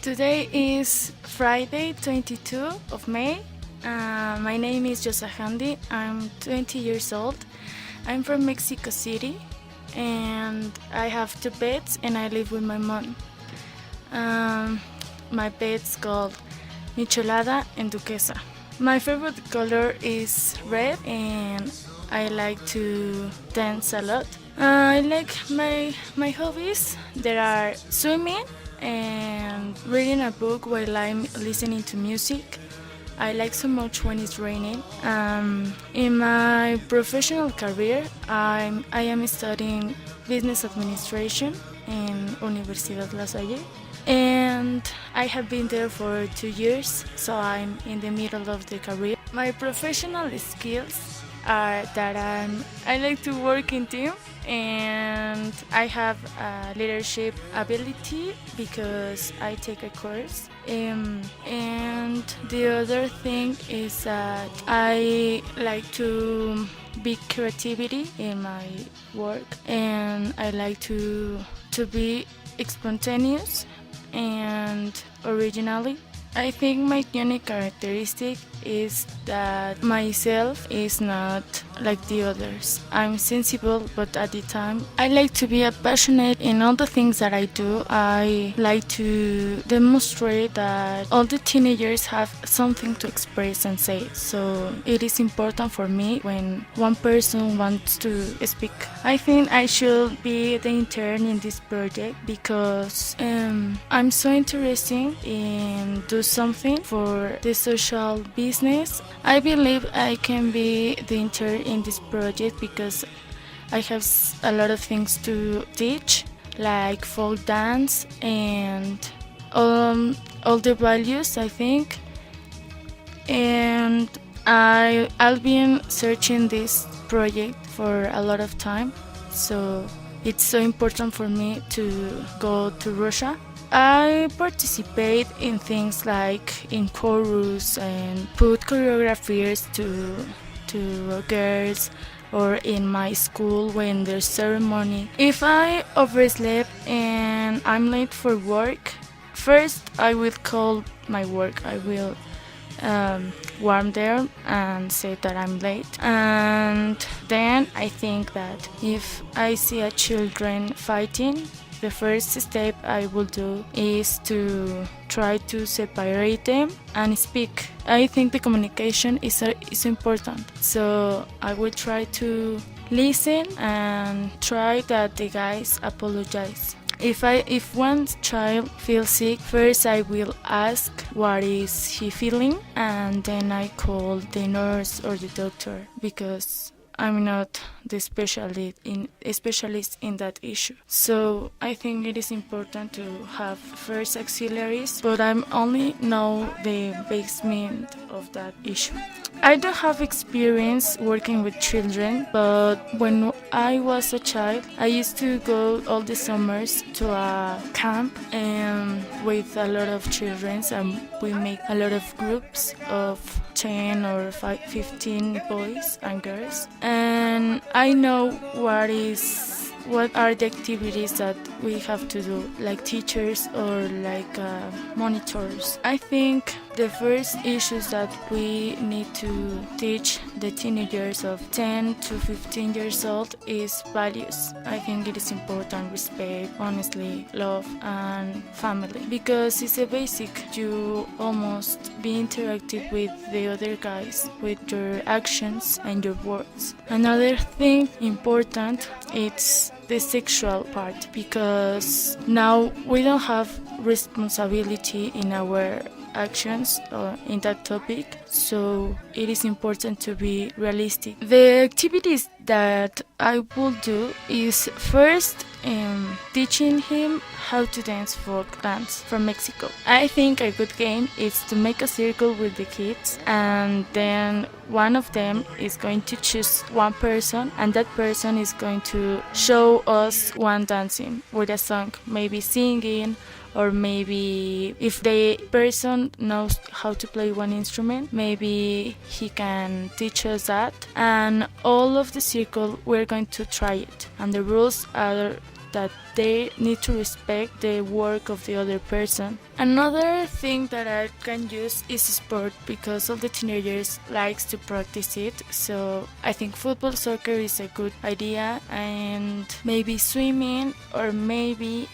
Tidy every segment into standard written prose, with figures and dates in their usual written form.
Today is Friday, 22 of May. My name is Josahandi. I'm 20 years old. I'm from Mexico City and I have two pets and I live with my mom. Um, my pet's called Michelada and Duquesa. My favorite color is red and I like to dance a lot. I like my hobbies. There are swimming and reading a book while I'm listening to music. I like so much when it's raining. In my professional career, I am studying business administration in Universidad La Salle. And I have been there for 2 years, so I'm in the middle of the career. My professional skills are that I like to work in team and I have a leadership ability because I take a course. And the other thing is that I like to be creativity in my work and I like to be spontaneous and originally. I think my unique characteristic is that myself is not like the others. I'm sensible, but at the time, I like to be passionate in all the things that I do. I like to demonstrate that all the teenagers have something to express and say. So it is important for me when one person wants to speak. I think I should be the intern in this project because I'm so interested in do something for the social business. I believe I can be the intern in this project because I have a lot of things to teach, like folk dance and all the values, I think. And I've been searching this project for a lot of time, so it's so important for me to go to Russia. I participate in things like in chorus and put choreographies to girls or in my school when there's ceremony. If I oversleep and I'm late for work, first I will call my work. I will warm there and say that I'm late. And then I think that if I see a children fighting, the first step I will do is to try to separate them and speak. I think the communication is important. So I will try to listen and try that the guys apologize. If one child feels sick, first I will ask what is he feeling and then I call the nurse or the doctor because I'm not the specialist in that issue. So I think it is important to have first auxiliaries, but I only know the basement of that issue. I don't have experience working with children, but when I was a child, I used to go all the summers to a camp and with a lot of children, and we make a lot of groups of 10 or 15 boys and girls. And I know what are the activities that we have to do, like teachers or like monitors. I think the first issues that we need to teach the teenagers of 10 to 15 years old is values. I think it is important: respect, honestly, love, and family, because it's a basic. You almost be interactive with the other guys with your actions and your words. Another thing important is the sexual part, because now we don't have responsibility in our actions in that topic, so it is important to be realistic. The activities that I will do is first teaching him how to dance folk dance from Mexico. I think a good game is to make a circle with the kids, and then one of them is going to choose one person, and that person is going to show us one dancing with a song, maybe singing, or maybe if the person knows how to play one instrument, maybe he can teach us that. And all of the circle, we're going to try it, and the rules are that they need to respect the work of the other person. Another thing that I can use is sport, because all the teenagers likes to practice it. So I think football, soccer is a good idea, and maybe swimming or maybe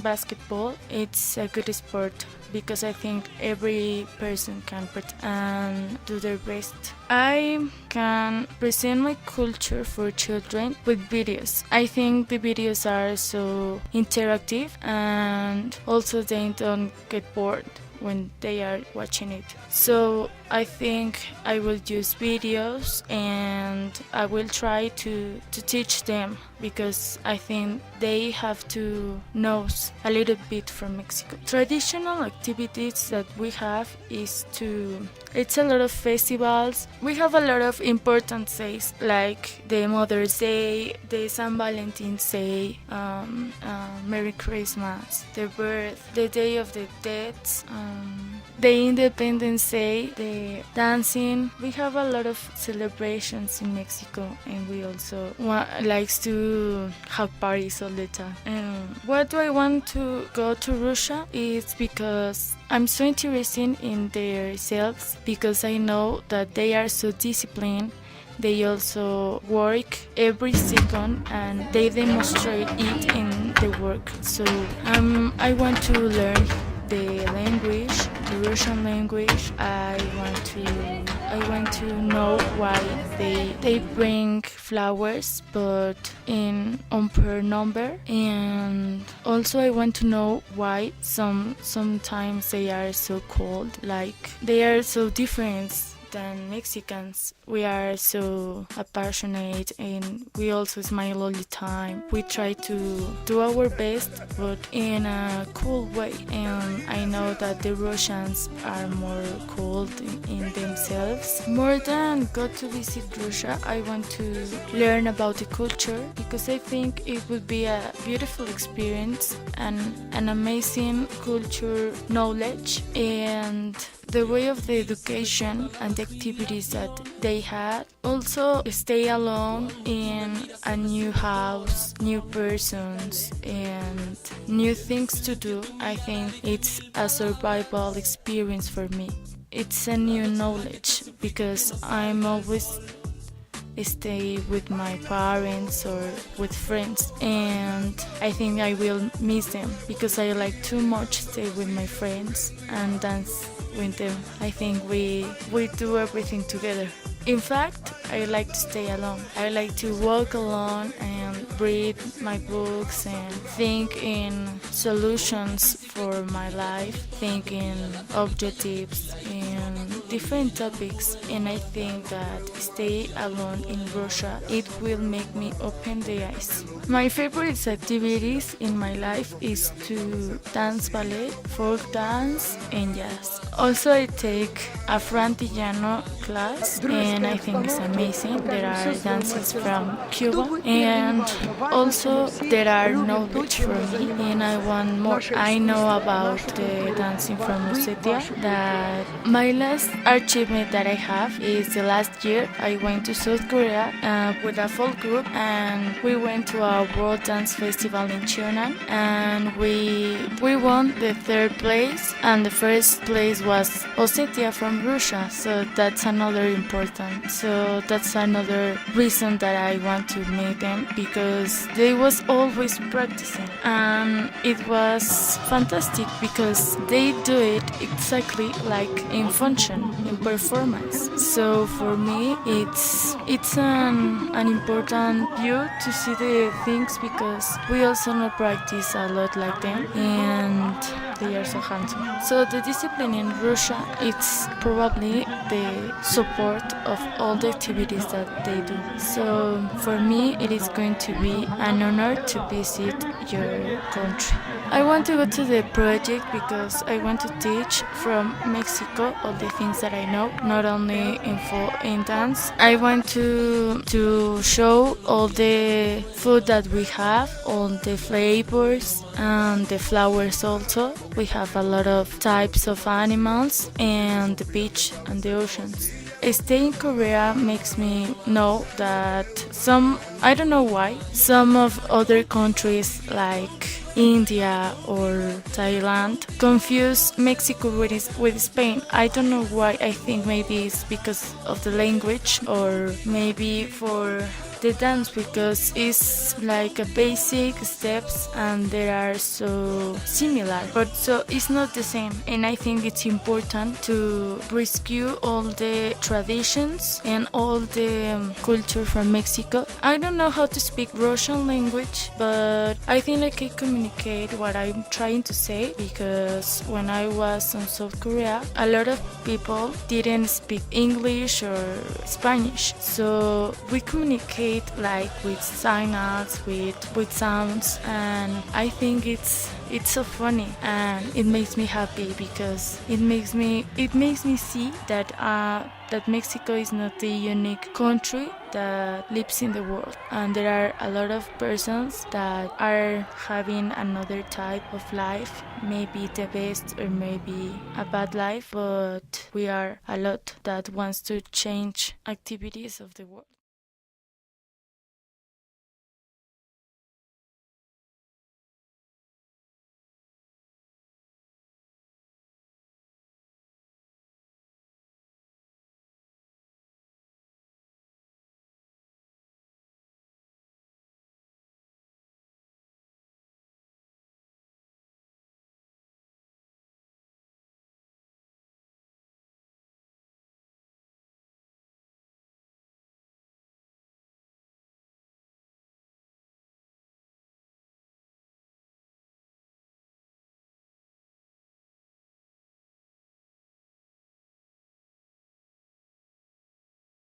basketball. It's a good sport because I think every person can and do their best. I can present my culture for children with videos. I think the videos are so interactive, and also they don't get bored when they are watching it. So I think I will use videos, and I will try to teach them, because I think they have to know a little bit from Mexico. Traditional activities that we have it's a lot of festivals. We have a lot of important days like the Mother's Day, the San Valentine's Day, Merry Christmas, the Day of the Dead, the Independence Day, the dancing. We have a lot of celebrations in Mexico, and we also likes to have parties all the time. And what do I want to go to Russia? It's because I'm so interested in their selves, because I know that they are so disciplined. They also work every second, and they demonstrate it in the work. So I want to learn the language, the Russian language. I want to know why they bring flowers, but on per number. And also I want to know why sometimes they are so cold, like they are so different than Mexicans. We are so passionate, and we also smile all the time. We try to do our best, but in a cool way. And I know that the Russians are more cold in themselves. More than go to visit Russia, I want to learn about the culture, because I think it would be a beautiful experience and an amazing culture knowledge, and the way of the education and the activities that they had. Also stay alone in a new house, new persons, and new things to do. I think it's a survival experience for me. It's a new knowledge, because I'm always stay with my parents or with friends, and I think I will miss them, because I like too much stay with my friends and dance with them. I think we do everything together. In fact, I like to stay alone. I like to walk alone and read my books and think in solutions for my life, think in objectives and different topics. And I think that stay alone in Russia, it will make me open the eyes. My favorite activities in my life is to dance ballet, folk dance, and jazz. Also, I take a frantillano class, and I think it's amazing. There are dances from Cuba, and also there are knowledge for me, and I want more. I know about the dancing from Ossetia. That my last achievement that I have is the last year I went to South Korea with a folk group, and we went to a World Dance Festival in Cheonan, and we won the third place, and the first place was Ossetia from Russia. So that's another important. So that's another reason that I want to meet them, because they was always practicing, and it was fantastic because they do it exactly like in function, in performance. So for me, it's an important view to see the things, because we also not practice a lot like them, and they are so handsome. So the discipline in Russia, it's probably the support of all the activities that they do. So for me, it is going to be an honor to visit your country. I want to go to the project because I want to teach from Mexico all the things that I know, not only in dance. I want to show all the food that we have, all the flavors, and the flowers also. We have a lot of types of animals, and the beach and the oceans. Staying in Korea makes me know that I don't know why, some of other countries like India or Thailand confuse Mexico with Spain. I don't know why. I think maybe it's because of the language or maybe for the dance because it's like a basic steps and they are so similar but so it's not the same, and I think it's important to rescue all the traditions and all the culture from Mexico. I don't know how to speak Russian language, but I think I can communicate what I'm trying to say because when I was in South Korea a lot of people didn't speak English or Spanish, so we communicate like with signals, with sounds, and I think it's so funny and it makes me happy because it makes me see that that Mexico is not the unique country that lives in the world, and there are a lot of persons that are having another type of life, maybe the best or maybe a bad life, but we are a lot that wants to change activities of the world.